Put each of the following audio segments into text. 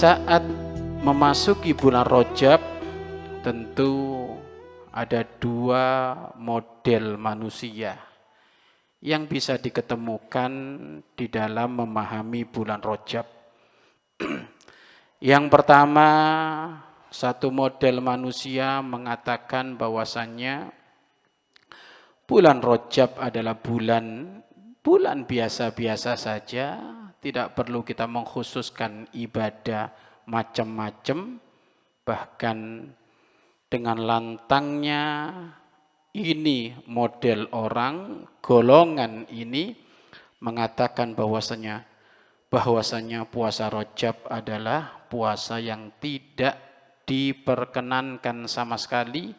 saat memasuki bulan Rajab, tentu ada dua model manusia yang bisa diketemukan di dalam memahami bulan Rajab. Yang pertama, satu model manusia mengatakan bahwasannya bulan Rajab adalah bulan biasa-biasa saja, tidak perlu kita mengkhususkan ibadah macam-macam, bahkan dengan lantangnya ini model orang, golongan ini mengatakan bahwasanya puasa Rajab adalah puasa yang tidak diperkenankan sama sekali,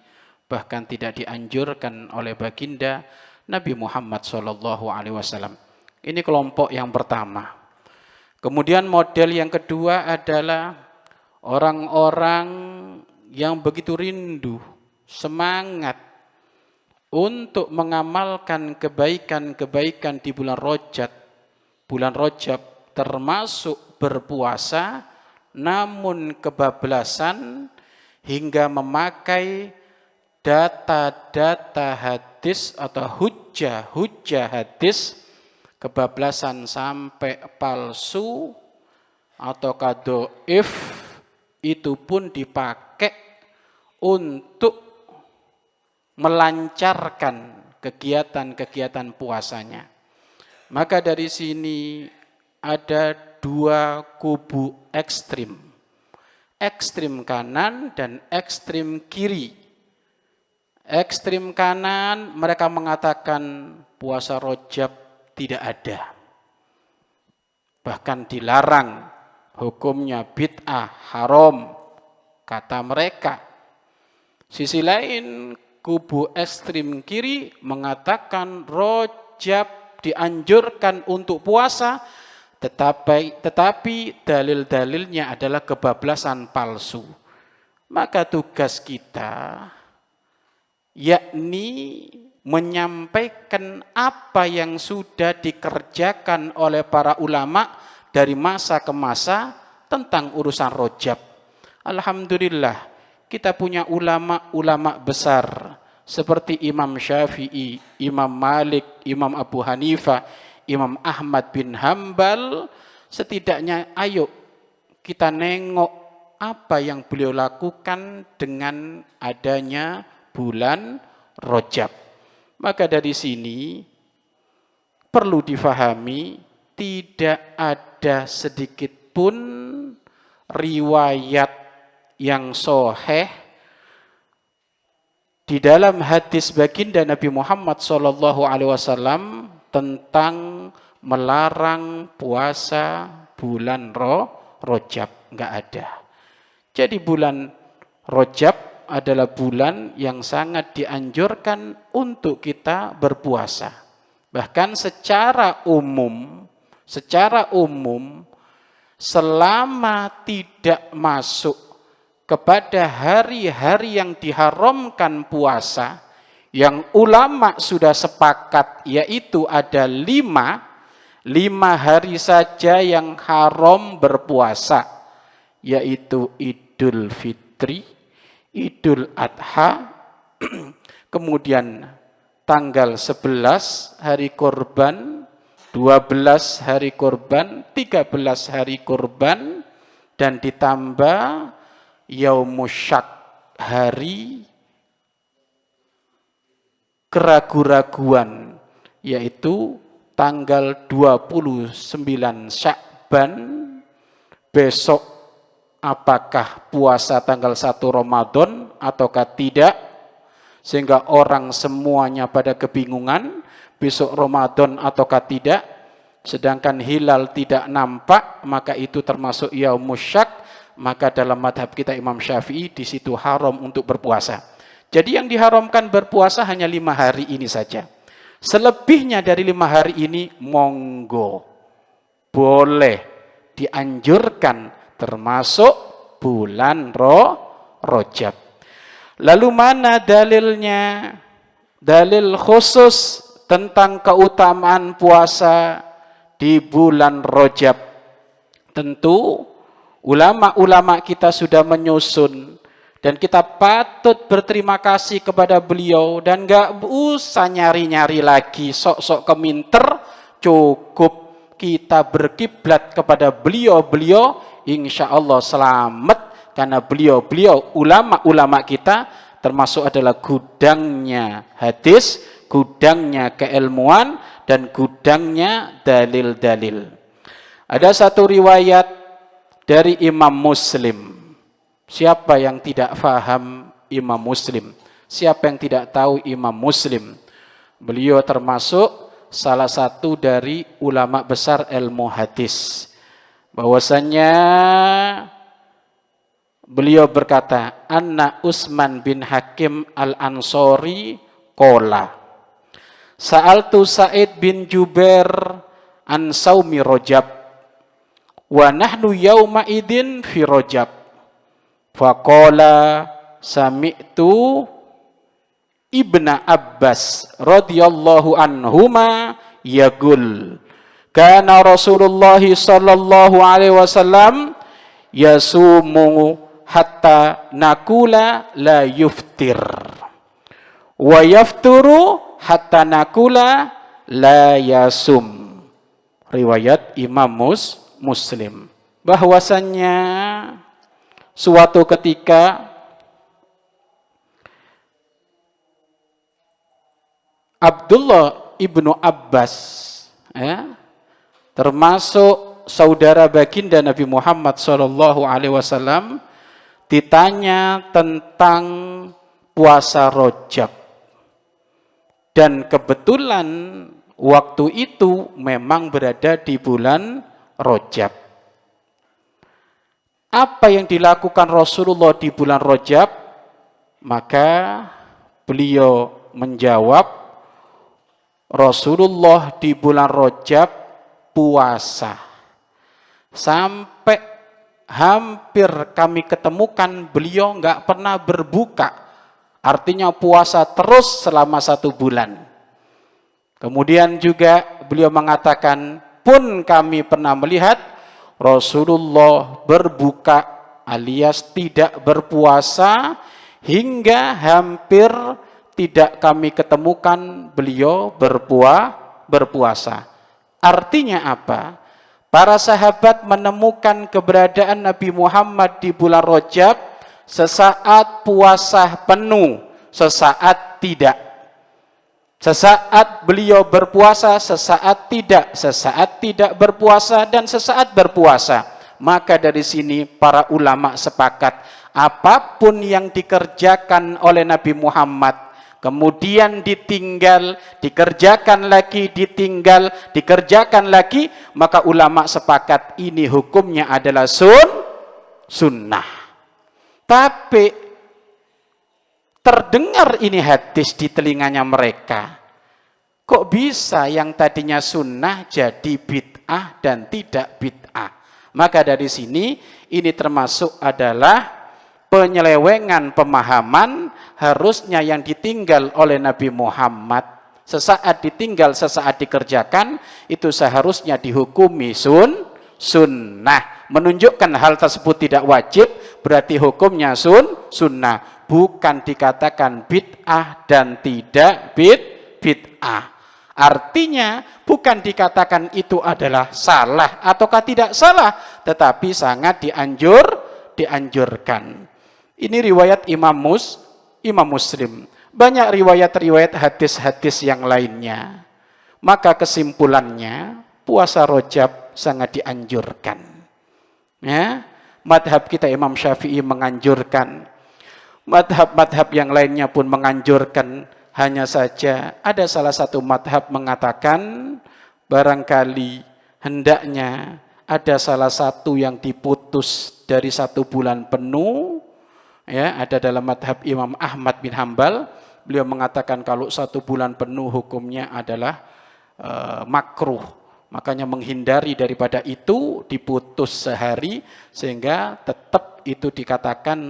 bahkan tidak dianjurkan oleh baginda Nabi Muhammad SAW. Ini kelompok yang pertama. Kemudian model yang kedua adalah orang-orang yang begitu rindu, semangat untuk mengamalkan kebaikan-kebaikan di bulan Rajab. Bulan Rajab termasuk berpuasa, namun kebablasan hingga memakai data-data hadis atau hujah hadis, kebablasan sampai palsu atau dhaif, itu pun dipakai untuk melancarkan kegiatan-kegiatan puasanya. Maka dari sini ada dua kubu ekstrim. Ekstrim kanan dan ekstrim kiri. Ekstrim kanan mereka mengatakan puasa Rajab tidak ada. Bahkan dilarang, hukumnya bid'ah, haram, kata mereka. Sisi lain, kubu ekstrim kiri mengatakan Rajab dianjurkan untuk puasa, tetapi dalil-dalilnya adalah kebablasan palsu. Maka tugas kita yakni menyampaikan apa yang sudah dikerjakan oleh para ulama dari masa ke masa tentang urusan Rajab. Alhamdulillah, kita punya ulama-ulama besar seperti Imam Syafi'i, Imam Malik, Imam Abu Hanifah, Imam Ahmad bin Hambal. Setidaknya ayo kita nengok apa yang beliau lakukan dengan adanya bulan Rajab. Maka dari sini perlu difahami, tidak ada sedikit pun riwayat yang sahih di dalam hadis baginda Nabi Muhammad SAW tentang melarang puasa bulan Rajab. Enggak ada. Jadi bulan Rajab adalah bulan yang sangat dianjurkan untuk kita berpuasa. Bahkan secara umum selama tidak masuk kepada hari-hari yang diharamkan puasa, yang ulama sudah sepakat, yaitu ada lima hari saja yang haram berpuasa, yaitu Idul Fitri, Idul Adha, kemudian tanggal 11 hari kurban, 12 hari kurban, 13 hari kurban, dan ditambah Yaumusyak, hari keraguan-raguan, yaitu tanggal 29 Sya'ban, besok apakah puasa tanggal 1 Ramadan ataukah tidak, sehingga orang semuanya pada kebingungan besok Ramadan ataukah tidak, sedangkan hilal tidak nampak, maka itu termasuk Yaumusyak. Maka dalam madhab kita Imam Syafi'i di situ haram untuk berpuasa. Jadi yang diharamkan berpuasa hanya 5 hari ini saja. Selebihnya dari 5 hari ini monggo, boleh, dianjurkan, termasuk bulan Rajab. Lalu mana dalilnya? Dalil khusus tentang keutamaan puasa di bulan Rajab. Tentu Ulama-ulama kita sudah menyusun dan kita patut berterima kasih kepada beliau dan gak usah nyari-nyari lagi sok-sok keminter, cukup kita berkiblat kepada beliau-beliau, insya Allah selamat karena beliau-beliau ulama-ulama kita termasuk adalah gudangnya hadis, gudangnya keilmuan dan gudangnya dalil-dalil. Ada satu riwayat dari Imam Muslim. Siapa yang tidak faham Imam Muslim? Siapa yang tidak tahu Imam Muslim? Beliau termasuk salah satu dari ulama besar ilmu hadis. Bahwasanya beliau berkata, Anna Utsman bin Hakim al-Ansori qala Sa'altu Sa'id bin Jubair an saumi Rajab wa nahnu yauma idin fi Rajab faqala sami'tu Ibna Abbas radhiyallahu anhuma yaqul kana Rasulullah sallallahu alaihi wasallam yasumu hatta nakula la yuftir wa yafturu hatta nakula la yasum. Riwayat Imam Muslim. Bahwasannya suatu ketika Abdullah ibnu Abbas termasuk saudara baginda Nabi Muhammad SAW ditanya tentang puasa Rajab dan kebetulan waktu itu memang berada di bulan Rajab. Apa yang dilakukan Rasulullah di bulan Rajab? Maka beliau menjawab, Rasulullah di bulan Rajab puasa. Sampai hampir kami ketemukan beliau nggak pernah berbuka. Artinya puasa terus selama 1 bulan. Kemudian juga beliau mengatakan, pun kami pernah melihat Rasulullah berbuka alias tidak berpuasa hingga hampir tidak kami ketemukan beliau berpuasa. Artinya apa? Para sahabat menemukan keberadaan Nabi Muhammad di bulan Rajab sesaat puasa penuh, sesaat tidak. Sesaat beliau berpuasa, sesaat tidak berpuasa, dan sesaat berpuasa. Maka dari sini para ulama sepakat, apapun yang dikerjakan oleh Nabi Muhammad, kemudian ditinggal, dikerjakan lagi, ditinggal, dikerjakan lagi, maka ulama sepakat ini hukumnya adalah sunnah. Tapi terdengar ini hadis di telinganya mereka. Kok bisa yang tadinya sunnah jadi bid'ah dan tidak bid'ah? Maka dari sini ini termasuk adalah penyelewengan pemahaman. Harusnya yang ditinggal oleh Nabi Muhammad sesaat ditinggal, sesaat dikerjakan, itu seharusnya dihukumi sunnah. Menunjukkan hal tersebut tidak wajib, berarti hukumnya sunnah. Bukan dikatakan bid'ah dan tidak bid'ah. Artinya bukan dikatakan itu adalah salah ataukah tidak salah, tetapi sangat dianjurkan. Ini riwayat Imam Muslim. Banyak riwayat-riwayat hadis-hadis yang lainnya. Maka kesimpulannya puasa Rajab sangat dianjurkan. Ya, madhab kita Imam Syafi'i menganjurkan. Madhab-madhab yang lainnya pun menganjurkan. Hanya saja ada salah satu madhab mengatakan barangkali hendaknya ada salah satu yang diputus dari 1 bulan penuh. Ya, ada dalam madhab Imam Ahmad bin Hambal. Beliau mengatakan kalau 1 bulan penuh hukumnya adalah makruh. Makanya menghindari daripada itu, diputus sehari sehingga tetap itu dikatakan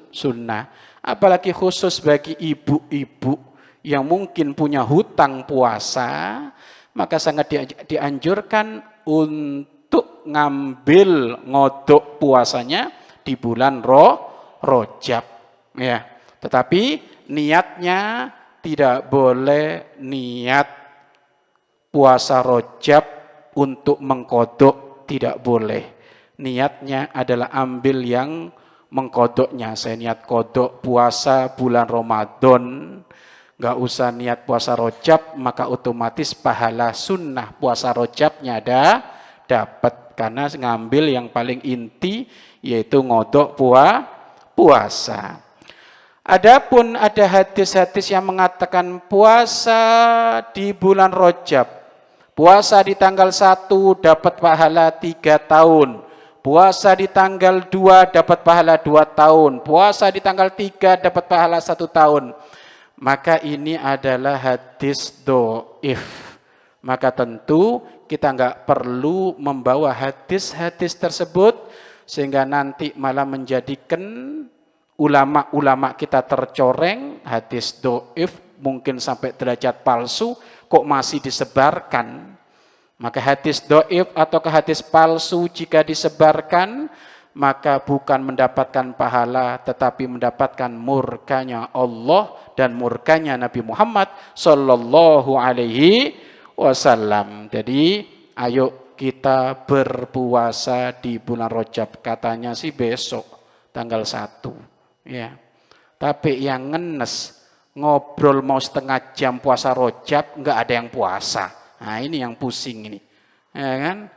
sunnah. Apalagi khusus bagi ibu-ibu yang mungkin punya hutang puasa, maka sangat dianjurkan untuk untuk ngambil ngodok puasanya di bulan Rojab, ya. Tetapi niatnya tidak boleh niat puasa Rojab untuk mengkodok, tidak boleh. Niatnya adalah ambil yang mengkodoknya. Saya niat kodok puasa bulan Ramadan, nggak usah niat puasa Rojab, maka otomatis pahala sunnah puasa Rojabnya dapat, karena ngambil yang paling inti yaitu ngodok puasa. Adapun ada hadis-hadis yang mengatakan puasa di bulan Rajab, puasa di tanggal 1 dapat pahala 3 tahun, puasa di tanggal 2 dapat pahala 2 tahun, puasa di tanggal 3 dapat pahala 1 tahun. Maka ini adalah hadis dhaif. Maka tentu kita nggak perlu membawa hadis-hadis tersebut sehingga nanti malah menjadikan ulama-ulama kita tercoreng. Hadis dhaif mungkin sampai derajat palsu kok masih disebarkan. Maka hadis dhaif atau hadis palsu jika disebarkan, maka bukan mendapatkan pahala tetapi mendapatkan murkanya Allah dan murkanya Nabi Muhammad sallallahu alaihi wasallam. Jadi ayo kita berpuasa di bulan Rajab, katanya sih besok tanggal 1, ya. Tapi yang ngenes ngobrol mau setengah jam puasa Rajab, enggak ada yang puasa. Nah, ini yang pusing ini. Ya kan?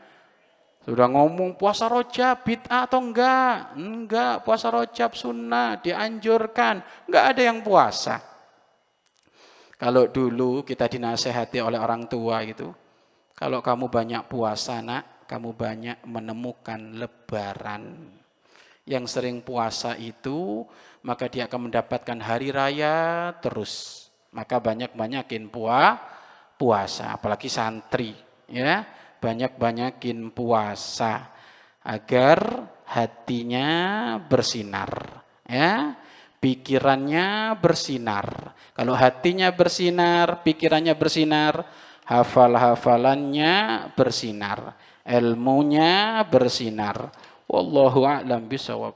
Sudah ngomong puasa Rajab bid'ah atau enggak? Enggak, puasa Rajab sunnah, dianjurkan. Enggak ada yang puasa. Kalau dulu kita dinasehati oleh orang tua gitu, kalau kamu banyak puasa nak, kamu banyak menemukan lebaran. Yang sering puasa itu, maka dia akan mendapatkan hari raya terus. Maka banyak-banyakin puasa, apalagi santri, ya. Banyak-banyakin puasa agar hatinya bersinar, ya, pikirannya bersinar. Kalau hatinya bersinar, pikirannya bersinar, hafal-hafalannya bersinar, ilmunya bersinar. Wallahu a'lam bishawab.